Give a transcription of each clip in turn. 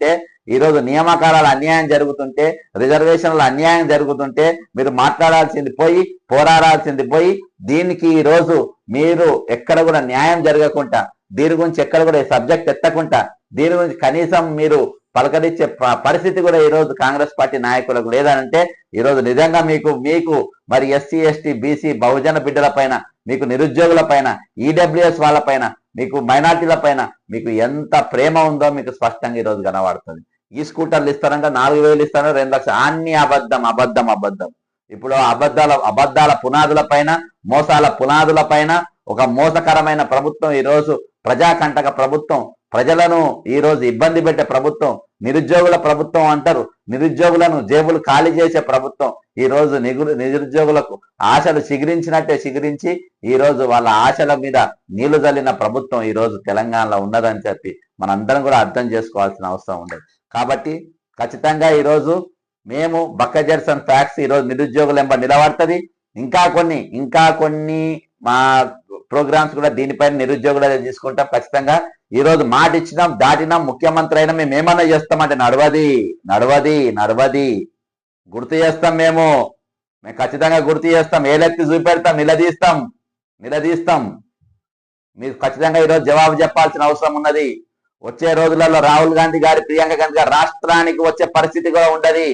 జరుగుతుంటే, ఈరోజు నియామకాల అన్యాయం జరుగుతుంటే, రిజర్వేషన్ల అన్యాయం జరుగుతుంటే మీరు మాట్లాడాల్సింది పోయి, పోరాడాల్సింది పోయి, దీనికి ఈరోజు మీరు ఎక్కడ కూడా న్యాయం జరగకుండా, దీని గురించి ఎక్కడ కూడా సబ్జెక్ట్ ఎత్తకుండా, దీని గురించి కనీసం మీరు పలకరించే పరిస్థితి కూడా ఈరోజు కాంగ్రెస్ పార్టీ నాయకులకు లేదంటే, ఈరోజు నిజంగా మీకు మరి ఎస్సీ ఎస్టీ బీసీ బహుజన బిడ్డల పైన, మీకు నిరుద్యోగుల పైన, ఈడబ్ల్యూఎస్ వాళ్ళ పైన, మీకు మైనార్టీల పైన మీకు ఎంత ప్రేమ ఉందో మీకు స్పష్టంగా ఈరోజు కనబడుతుంది. ఈ స్కూటర్లు ఇస్తారంటే 4,000 ఇస్తారో 2 లక్షలు, అన్ని అబద్ధం అబద్ధం అబద్ధం. ఇప్పుడు అబద్ధాల పునాదుల పైన, మోసాల పునాదుల పైన ఒక మోసకరమైన ప్రభుత్వం ఈరోజు, ప్రజాకంటక ప్రభుత్వం, ప్రజలను ఈరోజు ఇబ్బంది పెట్టే ప్రభుత్వం, నిరుద్యోగుల ప్రభుత్వం అంటారు, నిరుద్యోగులను జేబులు ఖాళీ చేసే ప్రభుత్వం, ఈరోజు నిరుద్యోగులకు ఆశలు చిగురించినట్టే చిగురించి ఈరోజు వాళ్ళ ఆశల మీద నీళ్లు జల్లిన ప్రభుత్వం ఈరోజు తెలంగాణలో ఉన్నదని చెప్పి మనందరం కూడా అర్థం చేసుకోవాల్సిన అవసరం ఉండదు. కాబట్టి ఖచ్చితంగా ఈరోజు మేము బక్క జెర్సన్ ఫ్యాక్స్ ఈరోజు నిరుద్యోగులు ఎంబ నిలబడుతుంది. ఇంకా కొన్ని మా ప్రోగ్రామ్స్ కూడా దీనిపైన నిరుద్యోగులు తీసుకుంటాం. ఖచ్చితంగా ఈరోజు మాట ఇచ్చినాం, దాటినాం, ముఖ్యమంత్రి అయినా మేము ఏమన్నా చేస్తామంటే నడవది గుర్తు చేస్తాం. మేము ఖచ్చితంగా గుర్తు చేస్తాం, ఏలెత్తి చూపెడతాం, నిలదీస్తాం. మీరు ఖచ్చితంగా ఈరోజు జవాబు చెప్పాల్సిన అవసరం ఉన్నది. వచ్చే రోజులలో రాహుల్ గాంధీ గారి, ప్రియాంక గాంధీ గారి రాష్ట్రానికి వచ్చే పరిస్థితి కూడా ఉండదు,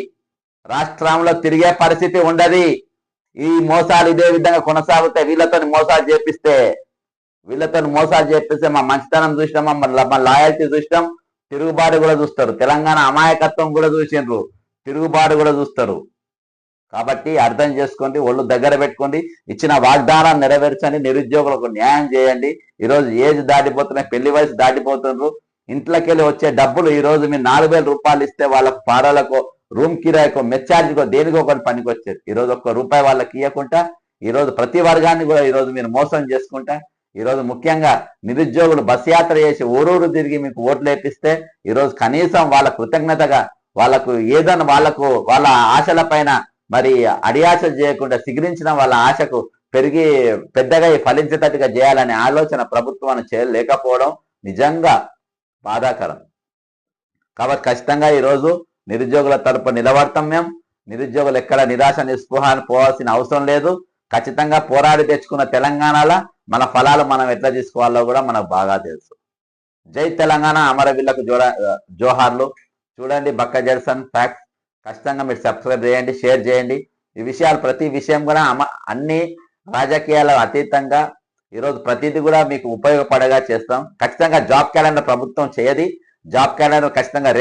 రాష్ట్రంలో తిరిగే పరిస్థితి ఉండదు. ఈ మోసాలు ఇదే విధంగా కొనసాగుతాయి. వీళ్ళతో మోసాలు చేపిస్తే మా మంచితనం చూసినాం, మా లాయల్టీ చూసినాం, తిరుగుబాటు కూడా చూస్తారు. తెలంగాణ అమాయకత్వం కూడా చూసిండ్రు, తిరుగుబాటు కూడా చూస్తారు. కాబట్టి అర్థం చేసుకోండి, ఒళ్ళు దగ్గర పెట్టుకోండి, ఇచ్చిన వాగ్దానాన్ని నెరవేర్చండి, నిరుద్యోగులకు న్యాయం చేయండి. ఈరోజు ఏజ్ దాటిపోతున్నాయి, పెళ్లి వయసు దాటిపోతున్నారు. ఇంట్లోకి వెళ్ళి వచ్చే డబ్బులు ఈరోజు మీరు 4,000 రూపాయలు ఇస్తే వాళ్ళకు పాడలకు, రూమ్ కిరాయికో, మెచ్చార్జికో, దేనికో ఒకటి పనికి వచ్చేది. ఈరోజు ₹1 వాళ్ళకి ఇవ్వకుండా ఈరోజు ప్రతి వర్గాన్ని కూడా ఈరోజు మీరు మోసం చేసుకుంటా, ఈరోజు ముఖ్యంగా నిరుద్యోగులు బస్ యాత్ర చేసి ఊరూరు తిరిగి మీకు ఓట్లు వేపిస్తే ఈరోజు కనీసం వాళ్ళ కృతజ్ఞతగా వాళ్ళకు ఏదైనా వాళ్ళ ఆశల పైన మరి అడియాశ చేయకుండా సిగిరించిన వాళ్ళ ఆశకు పెరిగి పెద్దగా ఫలించేటట్టుగా చేయాలనే ఆలోచన ప్రభుత్వాన్ని చేయలేకపోవడం నిజంగా బాధాకరం. కాబట్టి ఖచ్చితంగా ఈరోజు నిరుద్యోగుల తరపున నిలబడతాం. మేము నిరుద్యోగులు ఎక్కడ నిరాశ నిస్పృహాన్ని పోవాల్సిన అవసరం లేదు. ఖచ్చితంగా పోరాడి తెచ్చుకున్న తెలంగాణలో మన ఫలాలు మనం ఎట్లా తీసుకోవాలో కూడా మనకు బాగా తెలుసు. జై తెలంగాణ, అమరవీరులకు జోహార్లు. చూడండి బక్క జెర్సన్ ఫ్యాక్ట్స్, ఖచ్చితంగా మీరు సబ్స్క్రైబ్ చేయండి, షేర్ చేయండి. ఈ విషయాలు ప్రతి విషయం కూడా అన్ని రాజకీయాల అతీతంగా ఈరోజు ప్రతిదీ కూడా మీకు ఉపయోగపడగా చేస్తాం. ఖచ్చితంగా జాబ్ క్యాలెండర్ ప్రభుత్వం చేయది. జాబ్ క్యాలెండర్ ఖచ్చితంగా